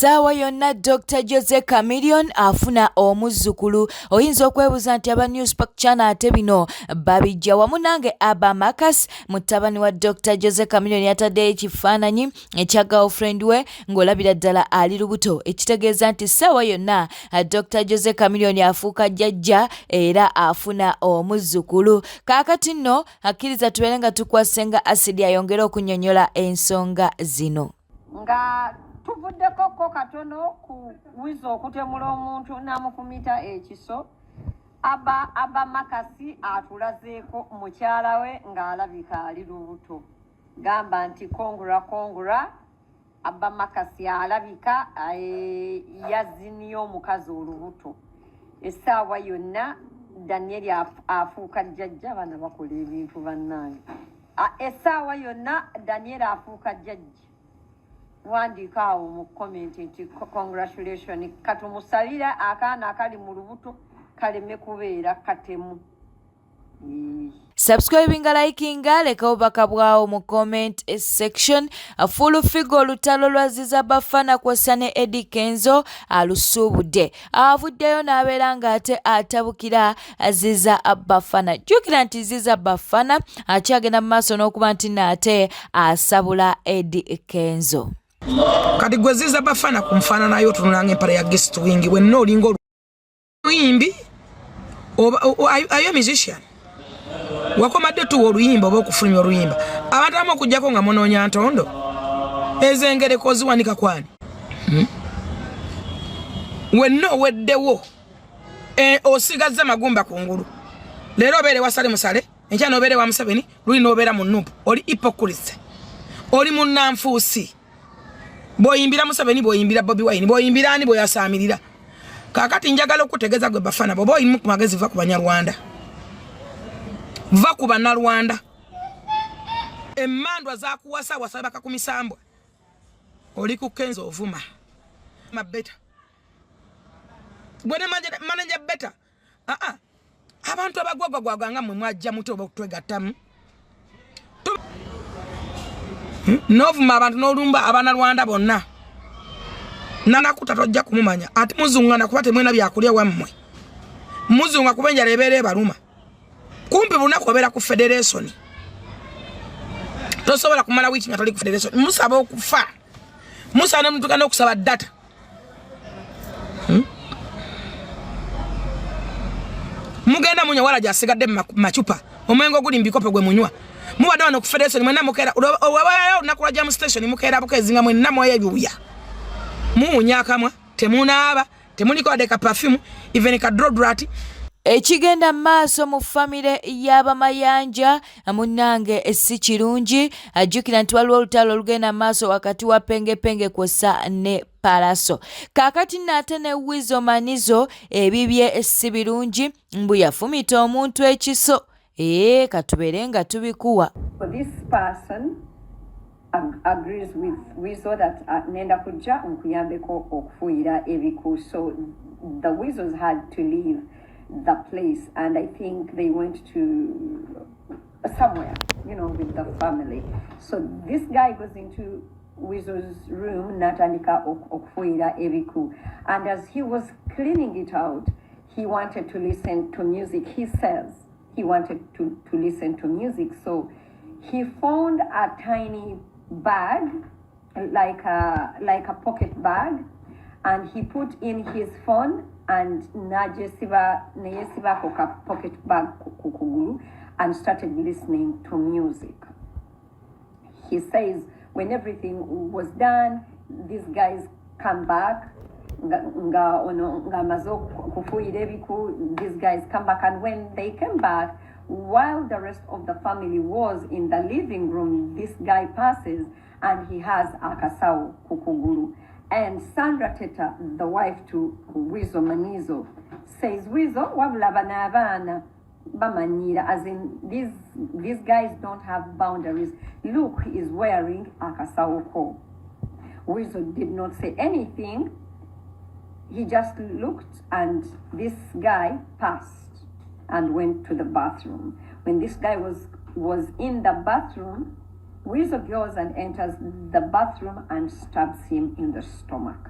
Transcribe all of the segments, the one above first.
Essaawa yonna Dr. Jose Chameleone afuna omuzzukulu. Oyinza okwebuuza nti aba Newspark Channel ate bino babijja wamu nange Aba Marcus, mutabani wa Dr. Jose Chameleone yataddeyo ekifaananyi ekya girlfriend we ng'olabira ddala ali lubuto, ekitegeeza nti essaawa yonna Dr. Jose Chameleone afuuka jjajja era afuna omuzzukulu. Kaakati nno akkiriza tubeere nga tukwasenga asidi ayongere okunnyonnyola ensonga zino. Nga tuvuddeko ko katono ku Wizo okutemula omuntu n'amufumita ekiso. Aba Makasi atulazeeko mukyala we ng'alabika ali lubuto. Gamba nti kongura Aba Makasi alabika yaziniyo omukazi olubuto. Essaawa yonna Daniel afuuka jjajja, bana bakola ebintu bannange. Essaawa yonna Daniel afuuka jjajja. Wandika awo mu comment nti congratulations, katumusalira akaana akali mu lubuto kaleme kubeera katemu. Subscribinga, likinga, leka obubaka bwawo mu comment section. Full figure olutalo lwaziza Bafana kw'ossa ne Eddie Kenzo alusuubudde. Avuddeyo n'abeera ng'ate atabukira Ziza Bafana. Jjukira nti Ziza Bafana akyagenda mu maaso n'okuba nti naate asabula Eddie Kenzo. Kati gwe Ziza Bafana kumfaanana nayo tunulanga empala ya guest wing wenna olinga oluyimbi ayo musician wakomadde tuwa oluyimba oba okufulumya oluyimba abantu abamu okujjako nga munoonya ntondo ezengereko ziwanika kwani wenna oweddewo osigazza magumba kungulu leero obeere wasale musale enkya n'obeere wa Museveni luli n'obeera mu Nuupu oli hypocrite oli munnanfuusi boyimbira Museveni boyimbira Bobi Wine boyimbira ani boyasaamirira. Kaakati njagala okutegeeza gwe Bafana boba oyina ku magezi va ku Banyarwanda, va ku Bannarwanda. Emmandwa zakuwasa wasaba bakakumisambwa oli ku Kenzo ovuma mabeta bwene manager beta abantu abagwagwagwa nga mwe mwajja muto okutwegattamu novuma abantu n'olumba Abannarwanda bonna nanakuta tojja kumumanya ate muzungana kuba temwena byakulya wammwe muzunga kuba enjala ebeera ebaluma kumpi lunaku obeera ku federation tosobola kumala wiiki nga toli ku federation musaba okufa musaana mutuka n'okusaba data mugenda munywa wala gyasigadde macupa omwengo guli mbikopo gwe munywa mubadde wano ku federation mwena mukeera owabayo olunaku lwa jamu station mukeera bukeezi nga mwenna mwoyo ebyuya muunyakamwa temunaaba temuliko wadde ka perfume even ka deodorant. Ekigenda maaso mu famire y'Abamayanja munnange si kirungi. Ajjukira nti waliwo olutalo olugenda maaso wakati wa Pengepenge kw'ossa ne Palaso. Kaakati nate ne Wizo Manizo ebibye si birungi mbu yafumita omuntu ekiso. Katubeere nga tubikuwa. This person agrees with Wizo that nenda kujja nkuyambeko okufuuyira ebiku. So the Wizos had to leave the place and I think they went to somewhere, with the family. So this guy goes into Wizo's room, natandika okufuuyira ebiku. And as he was cleaning it out, he wanted to listen to music. He says he wanted to listen to music. So he found a tiny bag, like a pocket bag, and he put in his phone and neyesiba koka pocket bag kukugulu and started listening to music. He says when everything was done, these guys come back. These guys come back, and when they came back, while the rest of the family was in the living room, this guy passes and he has akasao kukuguru. And Sandra Teta, the wife to Wizo Manizo, says, Wizo, wabula bana bamanyira, as in these guys don't have boundaries. Look, he is wearing akasao ko. Wizo did not say anything. He just looked, and this guy passed and went to the bathroom. When this guy was in the bathroom, Wizo goes and enters the bathroom and stabs him in the stomach.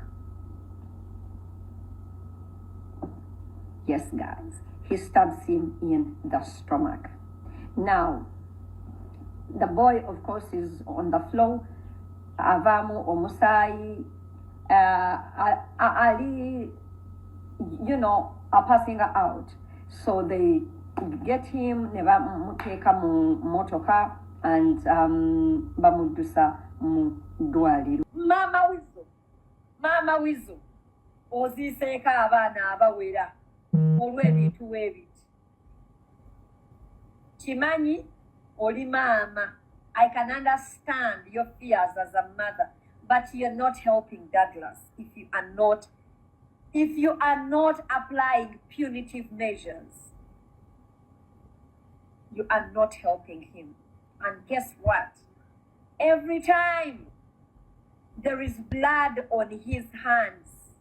Yes, guys. He stabs him in the stomach. Now, the boy, of course, is on the floor. Avamu omusai Ali, you know, are passing out. So they get him, ne bamuteka mu motoka, and bamudusa mu dwaliro. Mama wizo oziseka abaana abawera olw'ebintu ebiti. Kimanyi oli maama, I can understand your fears as a mother, but you're not helping Douglas if you are not applying punitive measures. You are not helping him. And guess what? Every time there is blood on his hands,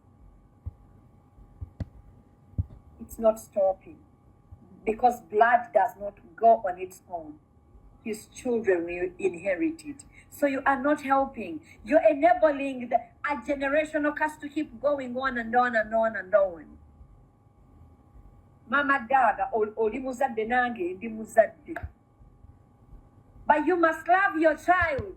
it's not stopping, because blood does not go on its own. His children will inherit it. So you are not helping. You're enabling a generational curse to keep going on and on and on and on. Mama Daga, oli muzadde nange ndi muzadde. But you must love your child.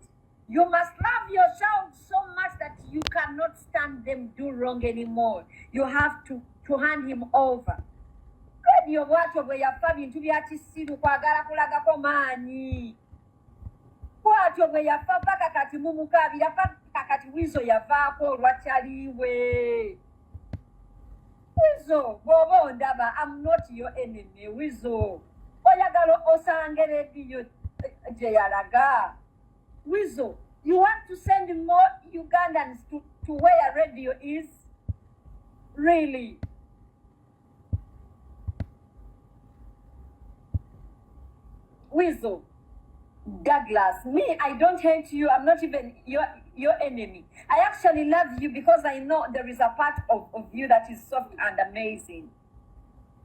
You must love your child so much that you cannot stand them do wrong anymore. You have to hand him over. Radio bwatyo bwe yafa bintu bya kisiru kwagala kulagako maanyi. Bwatyo bwe yafa paka kati mumukabira paka kati Wizo yavaako olwakyaliwe. Wizo, bobo ndaba, I'm not your enemy, Wizo. Oyagala osange rediyo gye yalaga. Wizo, you want to send more Ugandans to where radio is? Really? Wizo, Douglas, me, I don't hate you. I'm not even your enemy. I actually love you because I know there is a part of you that is soft and amazing.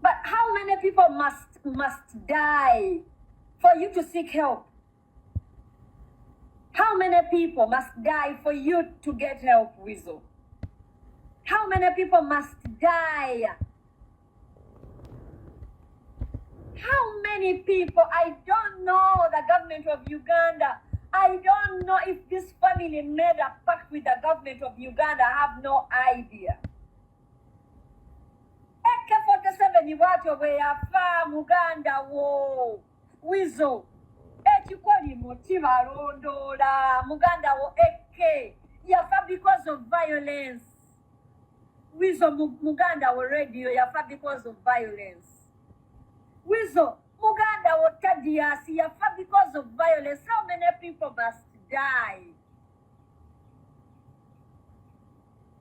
But how many people must die for you to seek help? How many people must die for you to get help, Wizo? How many people must die? How many people? I don't know the government of Uganda. I don't know if this family made a pact with the government of Uganda. I have no idea. AK-47 watu weyafa Muganda wo. Wizo. Ekikoli motiva rondola. Muganda wo AK. Yafa because of violence. Wizo Muganda wo radio yafa because of violence. Wizo, Muganda wo Tadiasi yafa because of violence. How many people must die?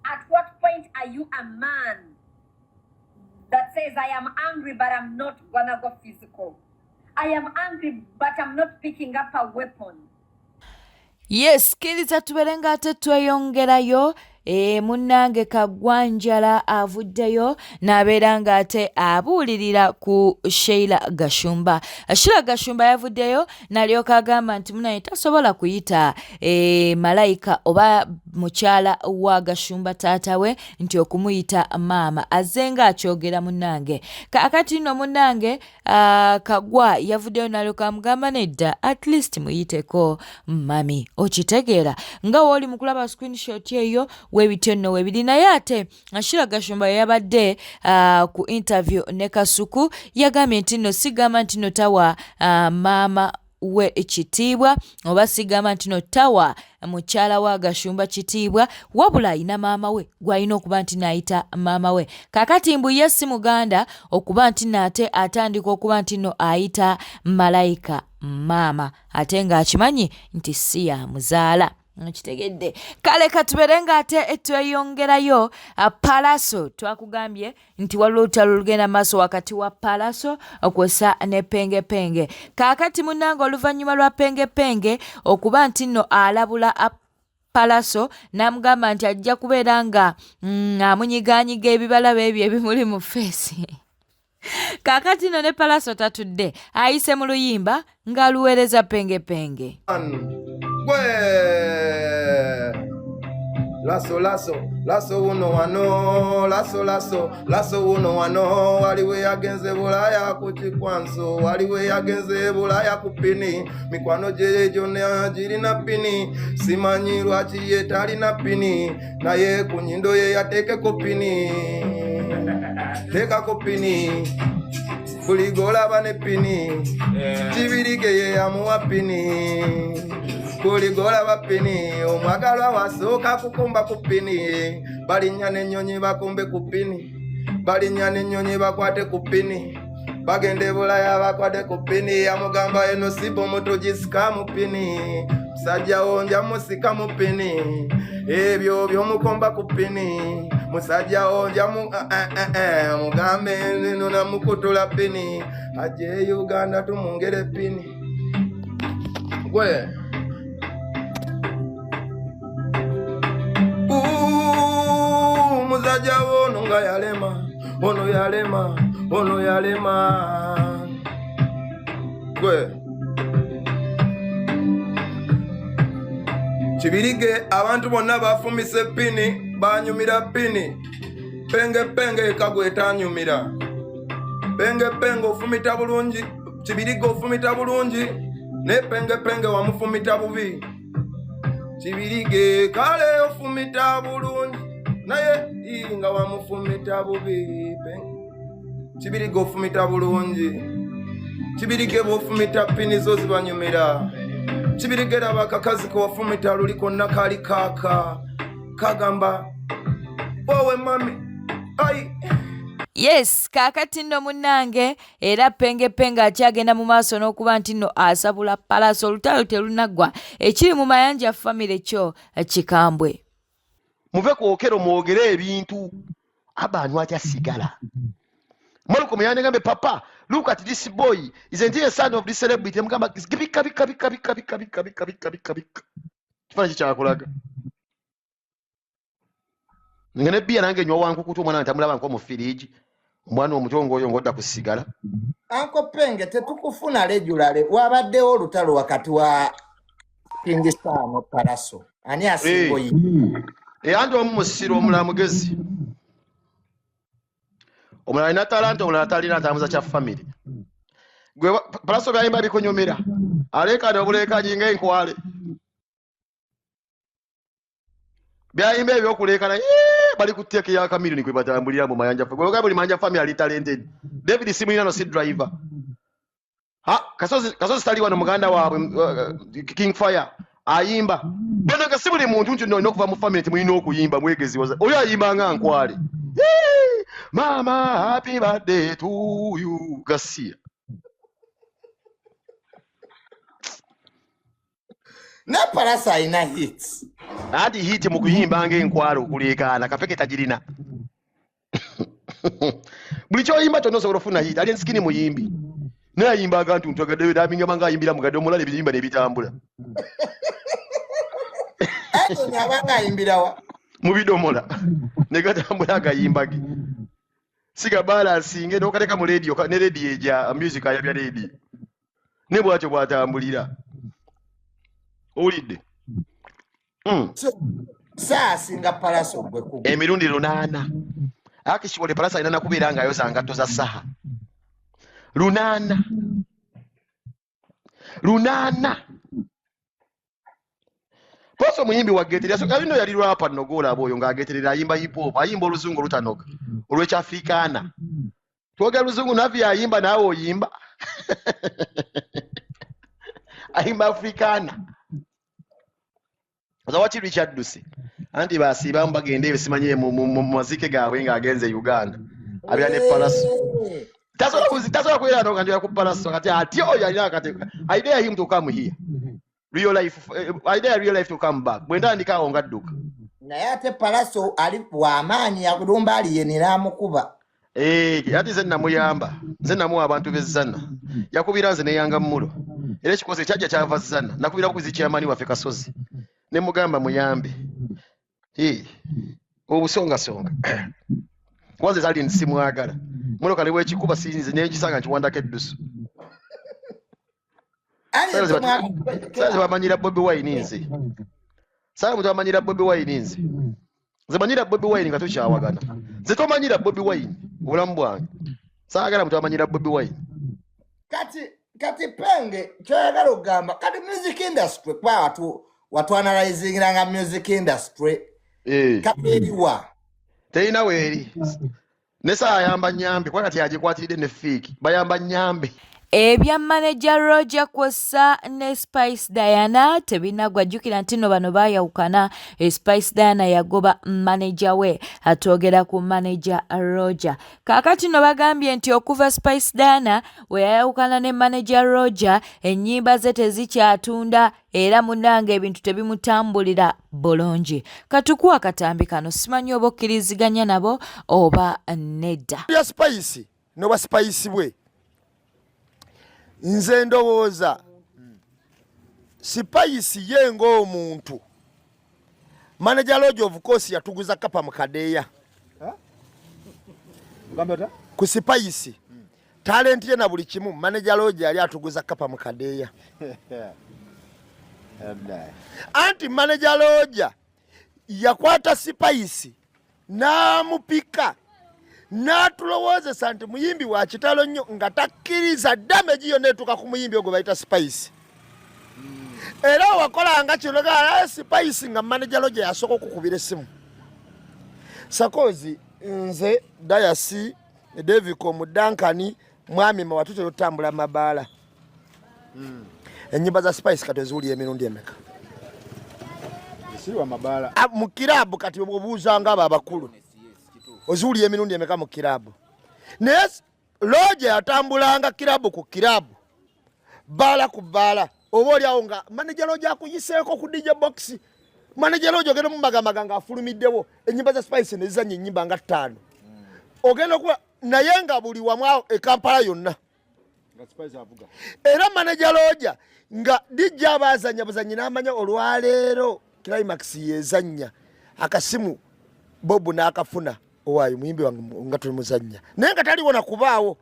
At what point are you a man that says, I am angry, but I'm not gonna go physical? I am angry, but I'm not picking up a weapon. Yes, kiriza tuberenga ate tweyongerayo. Munnange Kagwanjala avuddeyo n'abeera ng'ate abuulirira ku Sheila Gashumba. Sheila Gashumba yavuddeyo n'alyoka agamba nti munaye tasobola kuyita malayika oba mukyala wa Gashumba taata we nti okumuyita maama. Azze ng'akyogera munnange. Kaakati nno munnange Kagwa yavuddeyo n'alyoka amugamba nedda at least muyiteko mami. Okitegeera nga wooli mu kulaba screenshot eyo webityo nno webiri naye ate Sheila Gashumba yabadde ku interview ne Kasuku yagambye nti nno sigamba nti nno tawa maama we ekitiibwa oba sigamba nti nno tawa mukyala wa Gashumba kitiibwa wabula ayina maama we gw'alina okuba nti n'ayita maama we. Kaakati mbu ye si Muganda okuba nti nate atandika okuba nti nno ayita malayika maama ate ng'akimanyi nti si ya muzaala. Kitegedde kale katuberenga ate tweyongerayo Palaso. Twakugambye nti waliwo olutalo lugenda maaso wakati wa Palaso okwesa ne Pengepenge. Kaakati munnange oluvannyuma lwa Pengepenge okuba nti nno alabula Palaso n'amugamba nti ajja kubeera nga amunyigaanyiga ebibala ebyo ebimuli mu feesi. Kaakati nno ne Palaso tatudde ayise mu luyimba ng'aluweereza Pengepenge. lasso uno wano, lasso uno wano, waliwe yagenze bulaya kuchikwanso, waliwe yagenze bulaya kupini, mikwano jere jone ajiri na pini, simanyi lwaki ye tali na pini, naye kunyindo ye yateke kopini, teka kopini, kuligola bane pini, chibirike ye amuwa pini, kuligola bapini, omwagalwa wasoka kukumba kupini, balinyane nyonyi bakumbe kupini, balinyane nyonyi bakwate kupini, bagende bulaya bakwate kupini, amugamba eno sibo moto jisika mupini, musajja onja musika mupini, ebyo byomukomba kupini, musajja onja mugambe nino na mukutula pini, aje Uganda tumungere pini. Gwe musajja ono nga yalema, ono yalema. Gwe Kibirige abantu bonna bafumise pini, banyumira pini, penge kagweta nyumira, penge ofumita bulungi, Kibirige ofumita bulungi, ne penge wamufumita bubi, Kibirige kale ofumita bulungi, naye inga wamufumita bubi, Kibirige ofumita bulungi, Kibirige bofumita pini zo zibanyumira, Kibirige abakakazi ko wafumita luliko nakali kaka kagamba wowe mami ai. Yes, kakati nno munnange era penge akyagenda mu maaso n'okuba nti nno asabula palaso, olutalo terunaggwa, ekiri mu mayanja famire kyo kikambwe. Muve kwokero mwogere ebintu abantu atyasigala. Maluko muyande ngambe papa, look at this boy, isn't he a son of this celebrity? Mugamba bika. Kifana kikyakulaga. Ngene bia nange nywa wangu kutu mwana ntambula banko mu fridge. Omwana omutongo oyo ngodda kusigala. Anko Penge tetukufuna regularly. Wabaddewo olutalo wakati wa Kingston no Palaso. Ani asingo yi. Ando omusiro omulamugezi. Omulala ina talanta, omulala talina atamuza kya family. Gwe Palaso byayimba bikunyumira. Aleka obuleka jinga enkwale. Byayimba ebyokulekana bali kuteeka ya kamiliyoni kwe batambulira mu mayanja. Gwe buli mayanja family ali talented. David Simulina no si driver. Kasozi tali wano muganda waabwe King Fire ayimba. Bwana kasibuli muntu nti no kuva mu family temulina okuyimba mwegezi waza. Oyo ayimba nga nkwale. Mama, happy birthday to you, Garcia. Na Palaso ina hits. Adi hit mu kuyimba ng'enkwalo kulekana kafeke tajirina. Buli kyoyimba kyonna osobola ofuna hit. Ali ensikini muyimbi. Naye ayimba agantu ntwagadde dabingama ng'ayimbira mugadde omulala ebiyimba n'ebitambula. Ate nyabanga ayimbirawa. Mu bidomola. Ne gatambula agayimbage. Siga balance ngendo kaleka mu radio ne radio eja music ayabya radio. Ne bwatyo bwatambulira. Olidde. Saa singa Palaso gwe ku. Emirundi 8. Akishibole Palaso ina nakubira nga yoza ngato za saha. 8. Poso muyimbi wa geterera so kalino yali rapa nogola aboyo nga geterera ayimba hip hop, ayimba oluzungu lutanoka. Olwecha Afrikana. Twoga luzungu navi ayimba nawe oyimba. Ayimba Afrikana. Zawati Richard Dusi. Anti basi bamba gende besimanye mu mazike gawe nga agenze Uganda. Abya ne Palaso. Tazo kwera no kanjya ku Palaso kati ati oyo alina kati. Idea him to come here. Real life to come back. Mwenda andika ongadduka. Naye ate Palaso ali wamaanyi yakudumba ali yenira mukuba. Ati zenna muyamba. Zenna mu abantu bezzana. Yakubira nze ne yanga mmulo. Era ekikoze kyajja kyava zzana. Nakubira kuzi chairman waffe Kasozi. Ne mugamba muyambe. Obusonga. Kwanza zali nsimwagala. Mulo kale wekikuba sinze n'ekisanga kiwandako eddusu. Sasa bamanyira Bobi Wine nze. Saka mtu amanyira Bobi Wine nze. Nze manyira Bobi Wine nga tukyawagana. Nze tomanyira Bobi Wine obulamu bwange. Saagala mtu amanyira Bobi Wine. Kati Penge kyoyagala okugamba kati music industry kwa watu analyzing nga music industry kati eriwa Teina weeri. Nesa ayamba nyambe kwa kati agikwatidde ne fake. Bayamba nyambe. Ebya manager Roger kw'ossa ne Spice Diana tebinagwa jjukira nti nno bano baayawukana. Spice Diana yagoba manager we atwogera ku manager Roger. Kaakati nno bagambye nti okuva Spice Diana we yayawukana ne manager Roger ennyimba ze tezikyatunda era munnange ebintu tebimutambulira bulungi. Katukuwa akatambi kano simanyi oba okkiriziganya nabo oba nedda. Ya Spice noba Spice bwe nze ndowooza Spice ye ng'omuntu manager Lodge of course yatuguza kapa mu kadeeya ku Spice talent ye na buli kimu manager Lodge yali atuguza kapa mu kadeeya anti manager Lodge yakwata Spice n'amupika n'atulowoozesa nti muyimbi wa kitalo nnyo nga takkiriza damage yonna etuuka ku muyimbi ogwo bayita Spice. Era wakolanga kino gala Spice nga manager Lodge yasooka okukubira essimu. Sakozi nze Dayasi Deviko mu Duncan mwami mawatu tutambula mabaala. Ennyimba za Spice kati ezuuli emirundi emeka. Zisiwa mabaala. Mu kirabu kati obuuzanga abo abakulu. Ozuli emirundi emeka mu kirabu. Nes Lodge atambulanga kirabu ku kirabu. Bala ku bala. Oboli awo nga manager Lodge akuyiseeko ku DJ box. Manager Lodge ogenda mu magamaga nga afulumiddewo. Ennyimba za Spice ne zizanye ennyimba nga 5. Ogenda kuba naye nga buli wamu e Kampala yonna. Spice avuga. Era manager Lodge nga DJ abazanya buzanyi n'amanya olwaleero Climax yezanya akasimu Bobu n'akafuna. Owayo muyimbi wange nga tuli muzanya naye nga taliwona kubaawo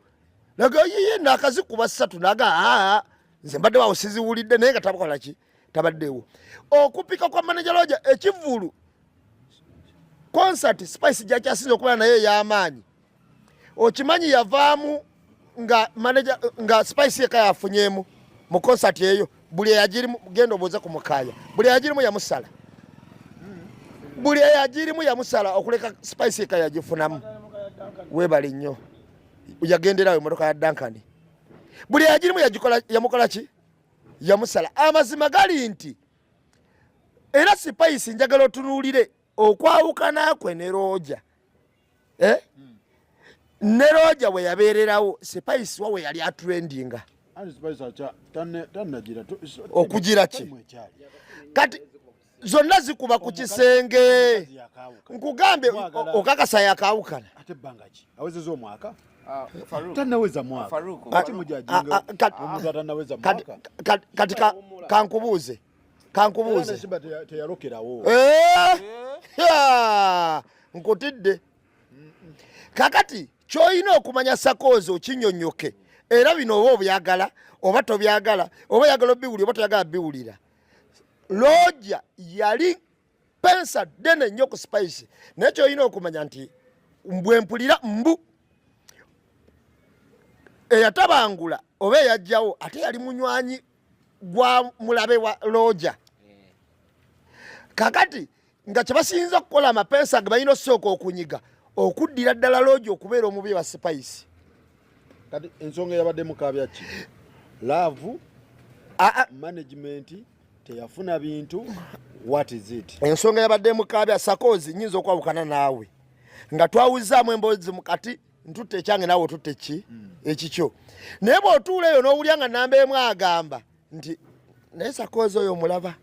naga yiye nakazikuba 3 naga nze mbadde wawo siziwulidde naye nga tabakola ki tabaddewo okupika kwa manager Lodge ekivulu concert Spice jakyasinze okuba naye y'amaanyi okimanyi yavaamu nga manager nga Spice yeka yafunyemu mu concert eyo buli yagirimu genda obuuza ku mukaya buli yagirimu yamusala buli yagirimu yamusala okuleka Spice yeka yagifunamu webali nnyo yagenderayo motoka ya Duncan buli yagirimu yagikola yamukola ki yamusala amazima gali nti era Spice njagala otunuulire okwawukana kwe ne Lodge ne Lodge we yabeererawo Spice wawe yali atrendinga okugira ki kati zonna zikuba ku kisenge nkugambe okakasa yakawukana ate bangachi awezeza omwaka tanaweza mwaka ati mujajinga omuntu atanaweza mwaka kati kankubuuze teyalokerawo nkutidde kakati kyoyina okumanya Sakozi okinyonyoke era bino oba obyagala oba tobyagala oba yagala obiwulira oba toyagala biwulira Lodge yali pensa dene nnyo ku Spice naye kyoyina okumanya nti mbwempulira mbu eyatabangula oba eyajjawo ate yali munywanyi gwa mulabe wa Lodge kakati nga kyebasinza okukola amapensa ge balina osooka okunyiga okuddira ddala Lodge okubeera omubi wa Spice kati ensonga yabadde mukabya ki love management teyafuna bintu what is it ensonga yabadde mukabya Sakozi nyinza okwawukana naawe nga twawuzaamu emboozi mukati ntutte ekyange naawe otutte ki ekikyo naye bw'otuula eyo n'owulya nga nambeemu agamba nti naye Sakozi oyo omulaba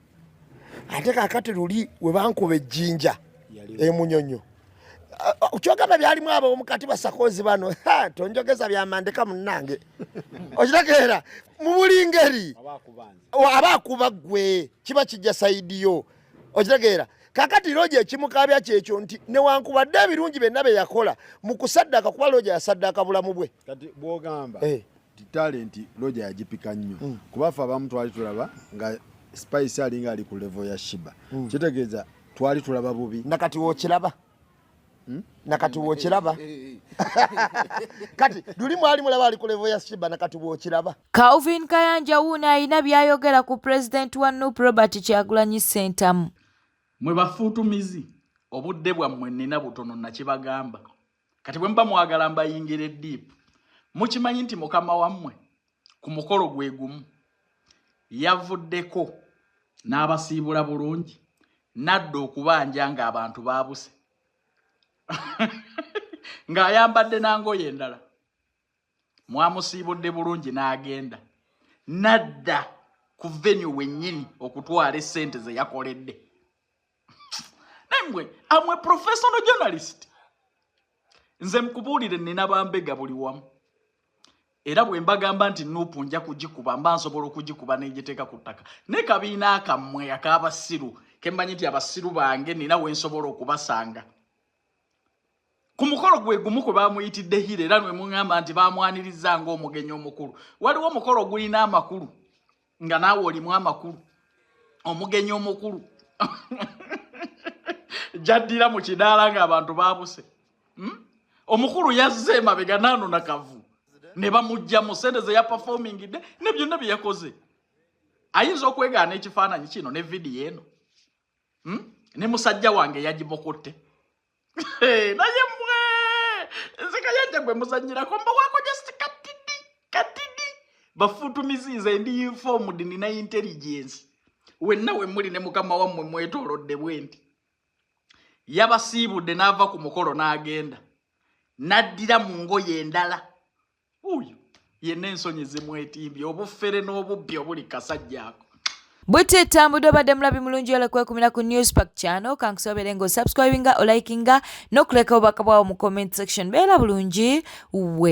ate kaakati luli we bankuba ejjinja emunyonyo kyogamba byalimu abo omukati ba Sakozi bano tonjogeza byamandeka munnange okitegeera mu buli ngeri abaakuba ggwe kiba kijja saidiyo okitegeera kakati Lodge ekimukabya kyekyo nti newankubadde ebirungi byonna bye yakola mu kusaddaka kuba Lodge yasaddaka bulamu bwe kati bw'ogamba talenti Lodge yagipika nnyo kuba ffe abamu twali tulaba nga Spice alinga ali ku level ya Shiba. Kitegeeza twali tulaba bubi. Nakati wokiraba. Nakati wokiraba. Kati duli mwali mulaba ali ku level ya Shiba nakati wokiraba. Calvin Kayanja wuno alina byayogera ku president wa Nuupu Robert Kyagulanyi Ssentamu. Mwe bafuutumizi obudde bwammwe nnina butono nakibagamba. Kati bwe mba mwagala mbayingire deep. Mukimanyi nti mukama wammwe ku mukolo gwe gumu yavuddeko n'abasiibula bulungi nadda okubanja ng'abantu baabuse ng'ayambadde nangoye endala mwamusiibudde bulungi n'agenda nadda ku venue wennyini okutwala essente ze yakoledde. Namwe amwe professional journalist nze mkubuulire nnina bambega buli wamu. Era bwe mbagamba nti Nuupu nja kugikuba mba nsobola okugikuba n'egiteeka ku ttaka. Ne kabiina akammwe ak'abasiru ke mmanyi nti abasiru bange nina we nsobola okubasanga. Ku mukolo gwe gumu kwe baamuyitidde Hire era ne muŋŋamba nti baamwaniriza ng'omugenyi omukulu. Waliwo omukolo gulina amakulu nga naawe olimu amakulu. Omugenyi omukulu jaddira mu kidaala ng'abantu baabuse. Omukulu yazze emabega naano na kavu. Ne bamujja mu sente ze ya performing de ne byonna bye yakoze. Ayinza okwegaana ekifaananyi kino ne vidiyo eno. Ne musajja wange yagimokotte. Naye mmwe nzika yajja gwe muzannyirako mba wako just katidi. Bafuutumiziize ndi informed nina intelligence. Wenna we muli ne mukama wammwe mwetoolodde bwe nti. Yabasiibudde n'ava ku mukolo n'agenda. Naddira mu ngoye endala. Uyu yenna ensonyi zimwetimbye obufere n'obubbi obuli kasajja ako. Bwete tambudde obadde mulabi mulungi ole kwekumira ku Newspark channel kankusobere ngo subscribinga, olikinga n'okuleka obubaka bwawo mu comment section. Beera bulungi we.